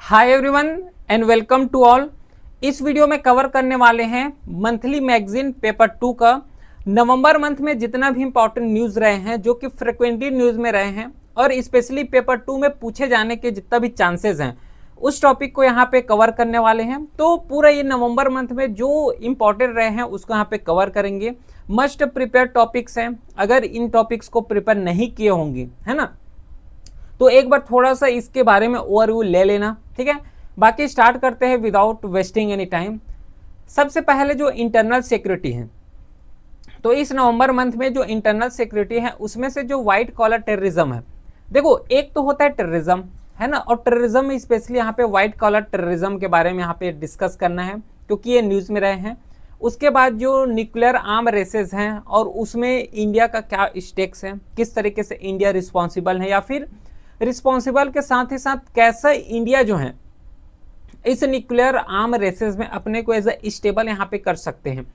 Hi everyone and welcome to all. इस video में cover करने वाले हैं मंथली मैगजीन पेपर 2 का नवंबर मंथ में जितना भी इंपॉर्टेंट न्यूज़ रहे हैं जो कि फ्रिक्वेंटली न्यूज़ में रहे हैं और स्पेशली पेपर 2 में पूछे जाने के जितना भी चांसेस हैं उस टॉपिक को यहाँ पे कवर करने वाले हैं। तो पूरा ये नवंबर मंथ में जो इंपॉर्टेंट रहे हैं उसको यहाँ पे कवर करेंगे। मस्ट प्रिपेयर टॉपिक्स हैं, अगर इन टॉपिक्स को प्रिपेयर नहीं किए होंगे है ना तो एक बार थोड़ा सा इसके बारे में ओवरव्यू ले लेना, ठीक है। बाकी स्टार्ट करते हैं विदाउट वेस्टिंग एनी टाइम। सबसे पहले जो इंटरनल सिक्योरिटी है, तो इस नवंबर मंथ में जो इंटरनल सिक्योरिटी है उसमें से जो व्हाइट कॉलर टेररिज्म है, देखो एक तो होता है टेररिज्म है ना, और टेररिज्म में स्पेशली यहाँ पे व्हाइट कॉलर टेररिज्म के बारे में यहाँ पे डिस्कस करना है क्योंकि ये न्यूज़ में रहे हैं। उसके बाद जो न्यूक्लियर आर्म रेसेस हैं और उसमें इंडिया का क्या स्टेक्स है, किस तरीके से इंडिया रिस्पॉन्सिबल है या फिर रिस्पॉन्सिबल के साथ ही साथ कैसा इंडिया जो है इस न्यूक्लियर आर्म रेसेस में अपने को एज ए स्टेबल यहाँ पे कर सकते हैं।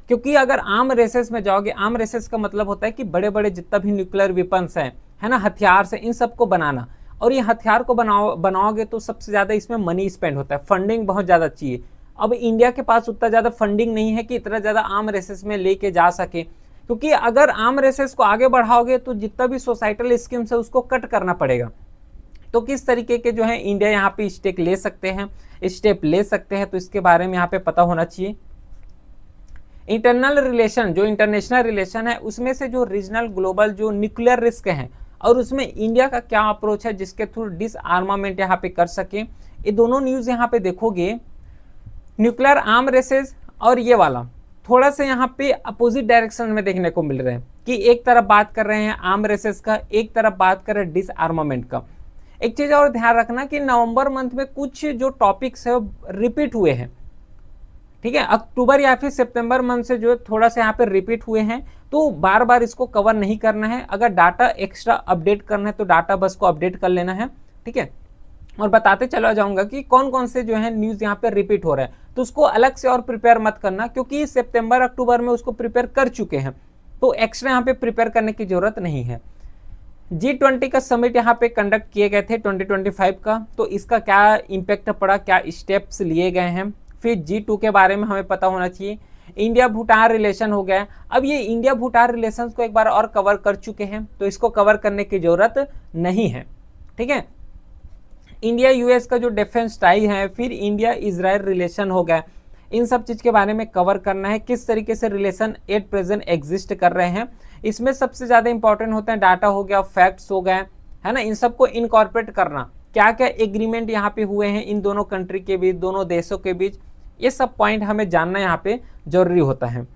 क्योंकि अगर आर्म रेसेस में जाओगे, आर्म रेसेस का मतलब होता है कि बड़े बड़े जितना भी न्यूक्लियर वेपन्स हैं है ना, हथियार से इन सबको बनाना, और ये हथियार को बनाओगे तो सबसे ज़्यादा इसमें मनी स्पेंड होता है, फंडिंग बहुत ज़्यादा चाहिए। अब इंडिया के पास उतना ज़्यादा फंडिंग नहीं है कि इतना ज़्यादा आर्म रेसेस में लेके जा सके, क्योंकि अगर आर्म रेसेस को आगे बढ़ाओगे तो जितना भी सोसाइटल स्कीम्स है उसको कट करना पड़ेगा। तो किस तरीके के जो है इंडिया यहाँ पे स्टेप ले सकते हैं तो इसके बारे में यहाँ पे पता होना चाहिए। इंटरनल रिलेशन, जो इंटरनेशनल रिलेशन है उसमें से जो रीजनल ग्लोबल जो न्यूक्लियर रिस्क है और उसमें इंडिया का क्या अप्रोच है जिसके थ्रू डिसआर्मामेंट यहाँ पे कर सके, ये दोनों न्यूज़ यहाँ पे देखोगे। न्यूक्लियर आर्म रेसेस और ये वाला थोड़ा सा यहाँ पे अपोजिट डायरेक्शन में देखने को मिल रहे हैं कि एक तरफ बात कर रहे हैं आर्म रेसेस का, एक तरफ बात कर रहे हैं डिसआर्मामेंट का। एक चीज़ और ध्यान रखना कि नवंबर मंथ में कुछ जो टॉपिक्स है रिपीट हुए हैं, ठीक है। अक्टूबर या फिर सितंबर मंथ से जो है थोड़ा सा यहाँ पे रिपीट हुए हैं, तो बार बार इसको कवर नहीं करना है। अगर डाटा एक्स्ट्रा अपडेट करना है तो डाटा बस को अपडेट कर लेना है, ठीक है। और बताते चला जाऊंगा कि कौन कौन से जो है न्यूज़ यहाँ पे रिपीट हो रहा है, तो उसको अलग से और प्रिपेयर मत करना क्योंकि सितंबर अक्टूबर में उसको प्रिपेयर कर चुके हैं, तो एक्स्ट्रा यहाँ पे प्रिपेयर करने की जरूरत नहीं है। G20 का समिट यहाँ पे कंडक्ट किए गए थे 2025 का, तो इसका क्या इम्पैक्ट पड़ा, क्या स्टेप्स लिए गए हैं। फिर G2 के बारे में हमें पता होना चाहिए। इंडिया भूटान रिलेशन हो गया। अब ये इंडिया भूटान रिलेशंस को एक बार और कवर कर चुके हैं तो इसको कवर करने की जरूरत नहीं है, ठीक है। इंडिया यूएस का जो डिफेंस टाई है, फिर इंडिया इजराइल रिलेशन हो गया, इन सब चीज़ के बारे में कवर करना है, किस तरीके से रिलेशन एट प्रेजेंट एग्जिस्ट कर रहे हैं। इसमें सबसे ज़्यादा इंपॉर्टेंट होते हैं डाटा हो गया, फैक्ट्स हो गए है ना, इन सबको इनकॉर्पोरेट करना, क्या क्या एग्रीमेंट यहाँ पे हुए हैं इन दोनों कंट्री के बीच, दोनों देशों के बीच, ये सब पॉइंट हमें जानना यहाँ पे जरूरी होता है।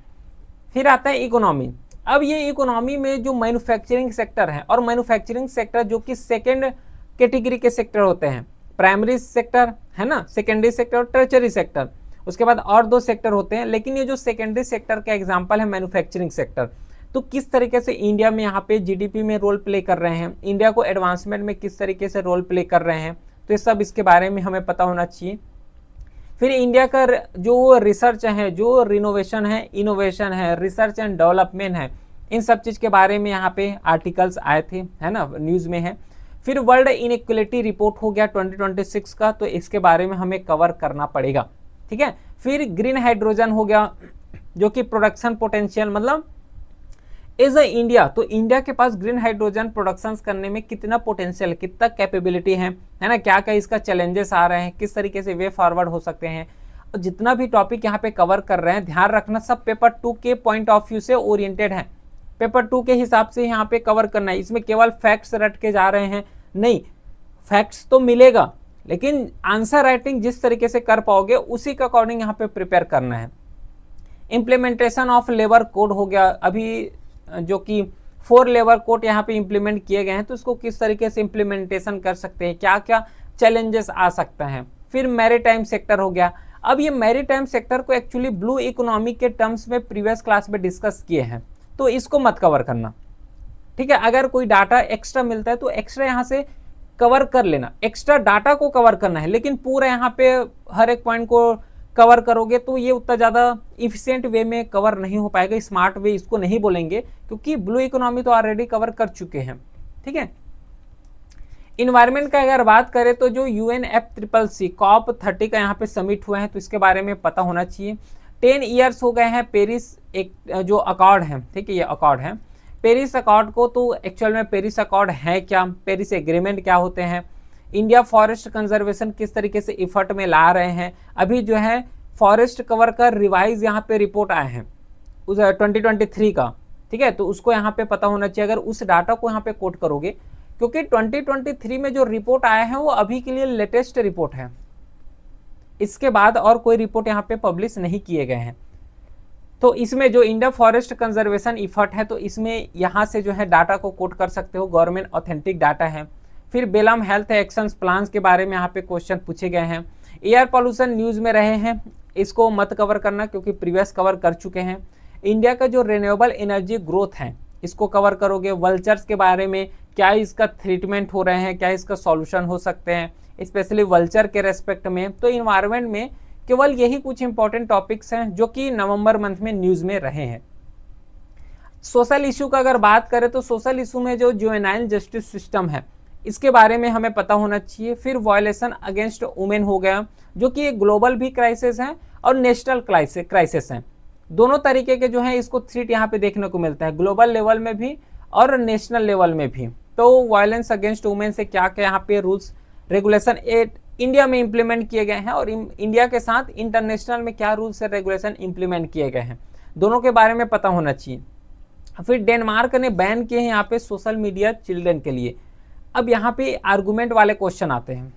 फिर आता है इकोनॉमी। अब ये इकोनॉमी में जो मैन्युफैक्चरिंग सेक्टर है, और मैन्युफैक्चरिंग सेक्टर जो कि सेकेंड कैटेगरी के सेक्टर होते हैं, प्राइमरी सेक्टर है ना, सेकेंडरी सेक्टर और टर्चरी सेक्टर, उसके बाद और दो सेक्टर होते हैं, लेकिन ये जो सेकेंडरी सेक्टर का एग्जांपल है मैन्युफैक्चरिंग सेक्टर, तो किस तरीके से इंडिया में यहाँ पे जीडीपी में रोल प्ले कर रहे हैं, इंडिया को एडवांसमेंट में किस तरीके से रोल प्ले कर रहे हैं, तो ये सब इसके बारे में हमें पता होना चाहिए। फिर इंडिया का जो रिसर्च है, जो रिनोवेशन है, इनोवेशन है, रिसर्च एंड डेवलपमेंट है, इन सब चीज़ के बारे में यहाँ पे आर्टिकल्स आए थे है ना, न्यूज़ में है। फिर वर्ल्ड इनइक्वलिटी रिपोर्ट हो गया 2026 का, तो इसके बारे में हमें कवर करना पड़ेगा, ठीक है। फिर ग्रीन हाइड्रोजन हो गया जो कि प्रोडक्शन पोटेंशियल, मतलब एज अ इंडिया, तो इंडिया के पास ग्रीन हाइड्रोजन प्रोडक्शन करने में कितना पोटेंशियल, कितना कैपेबिलिटी है ना, क्या क्या इसका चैलेंजेस आ रहे हैं, किस तरीके से वे फॉरवर्ड हो सकते हैं। और जितना भी टॉपिक यहाँ पे कवर कर रहे हैं ध्यान रखना सब पेपर 2 के पॉइंट ऑफ व्यू से ओरिएंटेड है, पेपर 2 के हिसाब से यहाँ पे कवर करना है। इसमें केवल फैक्ट्स रट के जा रहे हैं नहीं, फैक्ट्स तो मिलेगा लेकिन आंसर राइटिंग जिस तरीके से कर पाओगे उसी के अकॉर्डिंग यहाँ पे प्रिपेयर करना है। इम्प्लीमेंटेशन ऑफ लेबर कोड हो गया, अभी जो कि 4 लेबर कोड यहाँ पे इम्प्लीमेंट किए गए हैं, तो इसको किस तरीके से इम्प्लीमेंटेशन कर सकते हैं, क्या क्या चैलेंजेस आ सकता है। फिर मैरीटाइम सेक्टर हो गया। अब ये मैरीटाइम सेक्टर को एक्चुअली ब्लू इकोनॉमी के टर्म्स में प्रीवियस क्लास में डिस्कस किए हैं, तो इसको मत कवर करना, ठीक है। अगर कोई डाटा एक्स्ट्रा मिलता है तो एक्स्ट्रा यहाँ से कवर कर लेना, एक्स्ट्रा डाटा को कवर करना है, लेकिन पूरा यहाँ पे हर एक पॉइंट को कवर करोगे तो ये उतना ज़्यादा इफिशिएंट वे में कवर नहीं हो पाएगा, स्मार्ट वे इसको नहीं बोलेंगे क्योंकि ब्लू इकोनॉमी तो ऑलरेडी कवर कर चुके हैं, ठीक है। इन्वायरमेंट का अगर बात करें तो जो UNFCCC COP30 का यहाँ पे समिट हुआ है, तो इसके बारे में पता होना चाहिए। 10 ईयर्स हो गए हैं पेरिस एक जो अकॉर्ड है, ठीक है, ये अकॉर्ड है पेरिस अकॉर्ड को। तो एक्चुअल में पेरिस अकॉर्ड है क्या, पेरिस एग्रीमेंट क्या होते हैं, इंडिया फॉरेस्ट कंजर्वेशन किस तरीके से इफर्ट में ला रहे हैं। अभी जो है फॉरेस्ट कवर का रिवाइज यहाँ पे रिपोर्ट आए हैं उस 2023 का, ठीक है, तो उसको यहाँ पे पता होना चाहिए अगर उस डाटा को यहाँ पे कोट करोगे, क्योंकि 2023 में जो रिपोर्ट आया है वो अभी के लिए लेटेस्ट रिपोर्ट है, इसके बाद और कोई रिपोर्ट यहाँ पे पब्लिश नहीं किए गए हैं। तो इसमें जो इंडिया फॉरेस्ट कंजर्वेशन इफर्ट है, तो इसमें यहाँ से जो है डाटा को कोट कर सकते हो, गवर्नमेंट ऑथेंटिक डाटा है। फिर बेलम हेल्थ एक्शन प्लान के बारे में यहाँ पे क्वेश्चन पूछे गए हैं। एयर पॉल्यूशन न्यूज में रहे हैं, इसको मत कवर करना क्योंकि प्रीवियस कवर कर चुके हैं। इंडिया का जो रिन्यूएबल एनर्जी ग्रोथ है इसको कवर करोगे। वल्चर्स के बारे में, क्या इसका ट्रीटमेंट हो रहे हैं, क्या इसका सॉल्यूशन हो सकते हैं, स्पेशली वल्चर के रेस्पेक्ट में। तो इन्वायरमेंट में केवल यही कुछ इंपॉर्टेंट टॉपिक्स हैं जो कि नवंबर मंथ में न्यूज में रहे हैं। सोशल इशू का अगर बात करें तो सोशल इशू में जो जुवेनाइल जस्टिस सिस्टम है इसके बारे में हमें पता होना चाहिए। फिर वायलेशन अगेंस्ट वुमेन हो गया, जो कि एक ग्लोबल भी क्राइसिस है और नेशनल क्राइसिस है। दोनों तरीके के जो है इसको थ्रेट यहाँ पे देखने को मिलता है, ग्लोबल लेवल में भी और नेशनल लेवल में भी। तो वायलेंस अगेंस्ट वुमेन से क्या क्या यहाँ पे रूल्स रेगुलेशन इंडिया में इंप्लीमेंट किए गए हैं और इंडिया के साथ इंटरनेशनल में क्या रूल्स और रेगुलेशन इंप्लीमेंट किए गए हैं, दोनों के बारे में पता होना चाहिए। फिर डेनमार्क ने बैन किए हैं यहाँ पे सोशल मीडिया चिल्ड्रन के लिए। अब यहाँ पे आर्गुमेंट वाले क्वेश्चन आते हैं,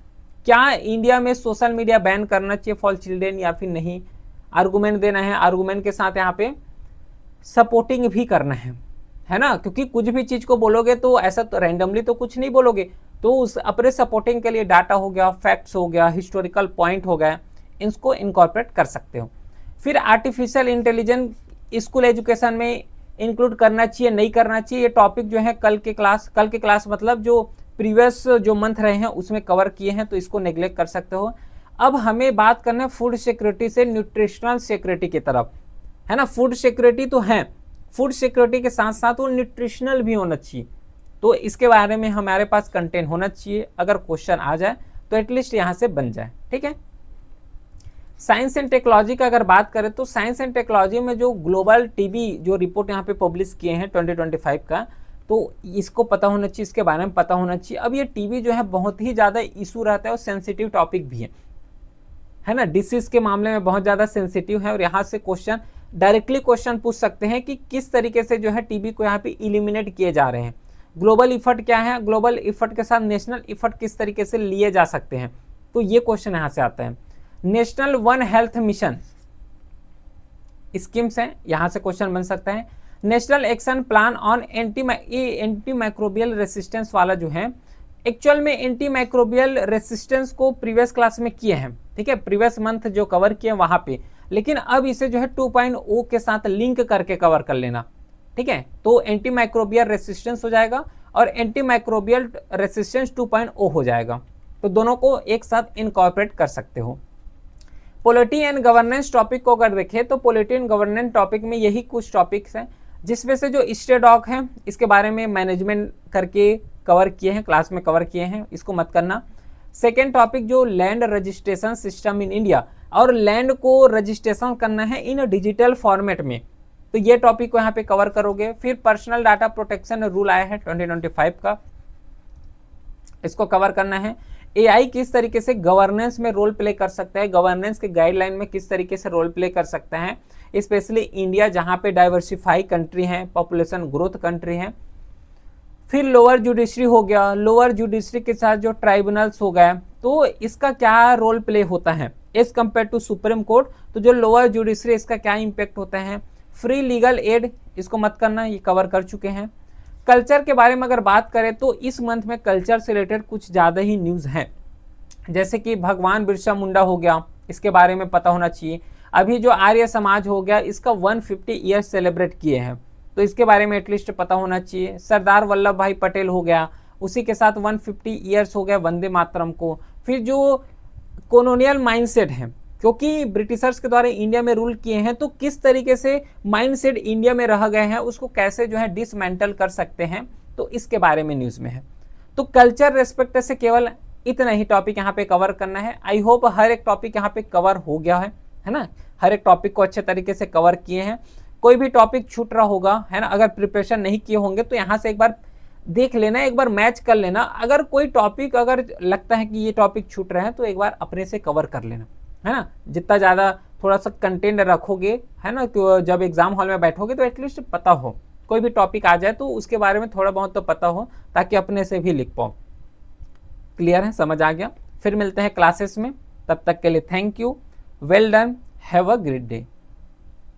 क्या इंडिया में सोशल मीडिया बैन करना चाहिए फॉर चिल्ड्रन या फिर नहीं। आर्गुमेंट देना है, आर्गुमेंट के साथ यहाँ पे सपोर्टिंग भी करना है ना, क्योंकि कुछ भी चीज को बोलोगे तो ऐसा तो रैंडमली तो कुछ नहीं बोलोगे, तो उस अपने सपोर्टिंग के लिए डाटा हो गया, फैक्ट्स हो गया, हिस्टोरिकल पॉइंट हो गया, इसको इनकॉर्पोरेट कर सकते हो। फिर आर्टिफिशियल इंटेलिजेंस स्कूल एजुकेशन में इंक्लूड करना चाहिए नहीं करना चाहिए, ये टॉपिक जो है कल के क्लास मतलब जो प्रीवियस जो मंथ रहे हैं उसमें कवर किए हैं, तो इसको नेग्लेक्ट कर सकते हो। अब हमें बात करना है फूड सिक्योरिटी से न्यूट्रिशनल सिक्योरिटी की तरफ, है ना। फूड सिक्योरिटी तो है, फूड सिक्योरिटी के साथ साथ वो न्यूट्रिशनल भी होना चाहिए, तो इसके बारे में हमारे पास कंटेंट होना चाहिए। अगर क्वेश्चन आ जाए तो एटलीस्ट यहाँ से बन जाए, ठीक है। साइंस एंड टेक्नोलॉजी का अगर बात करें तो साइंस एंड टेक्नोलॉजी में जो ग्लोबल टीबी जो रिपोर्ट यहाँ पे पब्लिश किए हैं 2025 का, तो इसको पता होना चाहिए, इसके बारे में पता होना चाहिए। अब ये टीबी जो है बहुत ही ज़्यादा इशू रहता है और सेंसिटिव टॉपिक भी है ना, डिसीज के मामले में बहुत ज़्यादा सेंसिटिव है, और यहाँ से क्वेश्चन डायरेक्टली क्वेश्चन पूछ सकते हैं कि किस तरीके से जो है टीबी को यहाँ पे इलिमिनेट किए जा रहे हैं, ग्लोबल इफर्ट क्या है, ग्लोबल इफर्ट के साथ नेशनल इफर्ट किस तरीके से लिए जा सकते हैं, तो ये क्वेश्चन यहाँ से आता है। National one health mission schemes हैं, यहाँ से क्वेश्चन बन सकता है। National action plan on anti microbial resistance वाला जो है, एक्चुअल में एंटी माइक्रोबियल रेसिस्टेंस को प्रीवियस क्लास में किए हैं, ठीक है, प्रीवियस मंथ जो कवर किए वहां पे, लेकिन अब इसे जो है 2.0 के साथ लिंक करके कवर कर लेना, ठीक है। तो एंटी माइक्रोबियल रेसिस्टेंस हो जाएगा और एंटी माइक्रोबियल रेसिस्टेंस 2.0 हो जाएगा, तो दोनों को एक साथ इनकॉर्पोरेट कर सकते हो। पॉलिटी एंड गवर्नेंस टॉपिक को अगर देखें तो पॉलिटी एंड गवर्नेंस टॉपिक में यही कुछ टॉपिक्स हैं, जिसमें से जो स्टेडॉक है इसके बारे में मैनेजमेंट करके कवर किए हैं, क्लास में कवर किए हैं, इसको मत करना। सेकेंड टॉपिक जो land registration system in India, और लैंड को रजिस्ट्रेशन करना है इन डिजिटल फॉर्मेट में, तो ये टॉपिक को यहाँ पे कवर करोगे। फिर पर्सनल डाटा प्रोटेक्शन रूल आया है 2025 का, इसको कवर करना है। एआई किस तरीके से गवर्नेंस में रोल प्ले कर सकता है, गवर्नेंस के गाइडलाइन में किस तरीके से रोल प्ले कर सकता है, स्पेशली इंडिया जहाँ पे डाइवर्सिफाई कंट्री है, पॉपुलेशन ग्रोथ कंट्री है। फिर लोअर जुडिशरी हो गया, लोअर जुडिशरी के साथ जो ट्राइब्यूनल्स हो गया, तो इसका क्या रोल प्ले होता है as compared to supreme court, तो जो लोअर जुडिशरी इसका क्या इम्पैक्ट होता है। फ्री लीगल एड, इसको मत करना, ये कवर कर चुके हैं। कल्चर के बारे में अगर बात करें तो इस मंथ में कल्चर से रिलेटेड कुछ ज़्यादा ही न्यूज़ हैं, जैसे कि भगवान बिरसा मुंडा हो गया, इसके बारे में पता होना चाहिए। अभी जो आर्य समाज हो गया, इसका 150 ईयर्स सेलिब्रेट किए हैं, तो इसके बारे में एटलीस्ट पता होना चाहिए। सरदार वल्लभ भाई पटेल हो गया, उसी के साथ 150 ईयर्स हो गया वंदे मातरम को। फिर जो कॉलोनियल माइंडसेट है, क्योंकि ब्रिटिशर्स के द्वारा इंडिया में रूल किए हैं, तो किस तरीके से माइंडसेट इंडिया में रह गए हैं, उसको कैसे जो है डिसमेंटल कर सकते हैं, तो इसके बारे में न्यूज़ में है। तो कल्चर रेस्पेक्ट से केवल इतना ही टॉपिक यहाँ पे कवर करना है। आई होप हर एक टॉपिक यहाँ पे कवर हो गया है ना, हर एक टॉपिक को अच्छे तरीके से कवर किए हैं। कोई भी टॉपिक छूट रहा होगा है ना, अगर प्रिपरेशन नहीं किए होंगे तो यहाँ से एक बार देख लेना, एक बार मैच कर लेना। अगर कोई टॉपिक अगर लगता है कि ये टॉपिक छूट रहे हैं तो एक बार अपने से कवर कर लेना, है ना। जितना ज़्यादा थोड़ा सा कंटेंट रखोगे है ना, तो जब एग्जाम हॉल में बैठोगे तो एटलीस्ट पता हो, कोई भी टॉपिक आ जाए तो उसके बारे में थोड़ा बहुत तो पता हो, ताकि अपने से भी लिख पाओ। क्लियर है, समझ आ गया। फिर मिलते हैं क्लासेस में, तब तक के लिए thank you, well done, have a great day.